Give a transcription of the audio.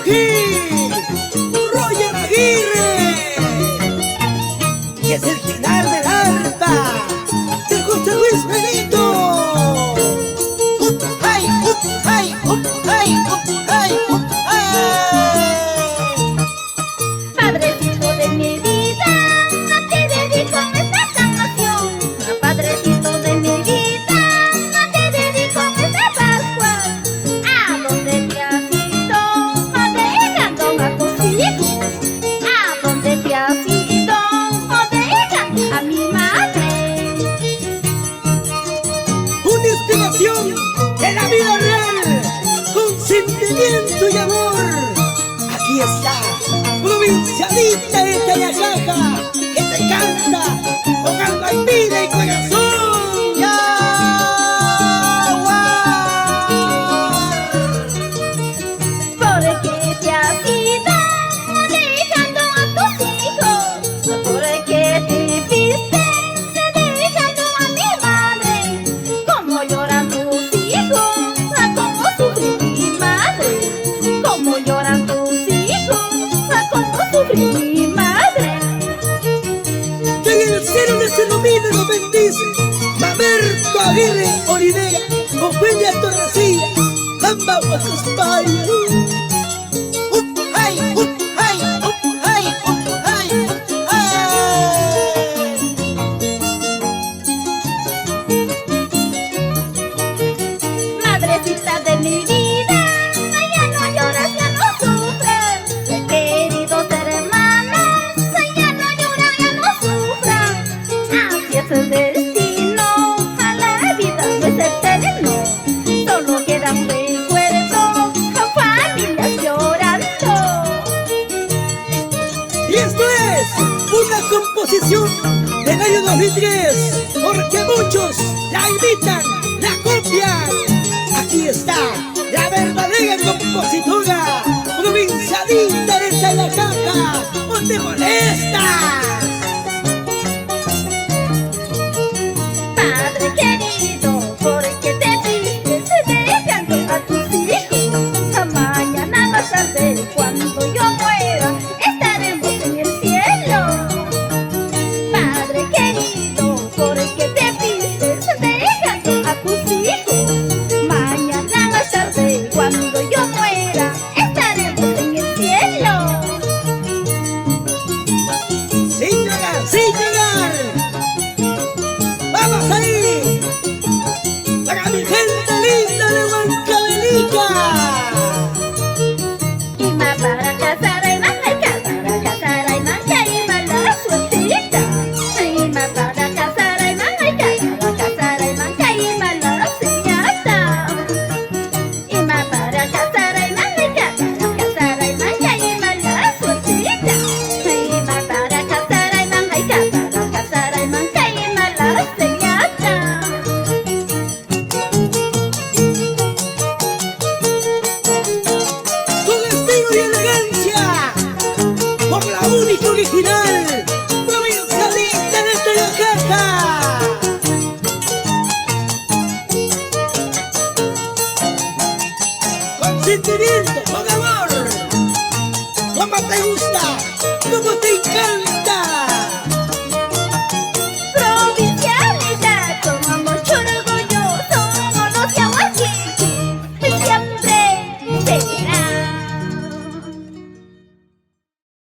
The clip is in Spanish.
hit, Roger Aguirre, y es el pilar del arpa del José Luis Benito. ¡Ay, ay, ay, ay, ay! Padrecito de mi vida, te dedico esta canción. Padrecito de mi vida, te dedico esta Pascua. ¿A dónde te has ido? Dejando a tus hijos. ¿A dónde te has ido? Dejando a mi madre. Una inspiración de la vida real, con sentimiento y amor. Aquí está, provincialita de Tayacaja, que te canta con alma y vida y corazón. ¡Ya! ¿Por qué te has ido? Dejando a tus hijos. ¿Por qué te fuiste? Dejando a mi madre. ¿Cómo lloran tus hijos? ¿Cómo sufre mi madre? ¿Cómo lloran tus hijos? ¿Cómo sufre mi madre? Que en el cielo de ese nombre nos bendice Mamerto Aguirre Olivera, Ofelia Torrecilla, Jamba Guacaspaya. ¡Ay, ay, ay, ay, ay! Madrecita de mi vida, ya no lloras, ya no sufras. Queridos hermanos, ya no lloran, ya no sufran. Así es el destino, a la vida no es eterno. Solo quedan recuerdos, familias llorando. Y esto es una composición del año 2003, porque muchos la imitan, la copian. Aquí está la verdadera compositora, provincialita de Tayacaja. ¡No te molestas! Padre querido, ¿por qué te fuiste dejando a tus hijos? Mañana más tarde, cuando yo muera, estaremos en el cielo. Padre querido, ¿por qué te fuiste dejando a tus hijos? Mañana más tarde, cuando yo muera, estaremos en el cielo. ¡Sin llegar, sin llegar! ¡Vamos ahí! ¡Para mi gente linda de Huancavelica! Ima para casar ay manca y mala suertita. Ima para casar ay manca y mala señata. Ima para casar ay manca y mala suertita. Ima para casar ay manca y mala señata. Con estilo y elegancia, por la única original, provincialita de Tayacaja. Con sentimiento, con amor, como te gusta.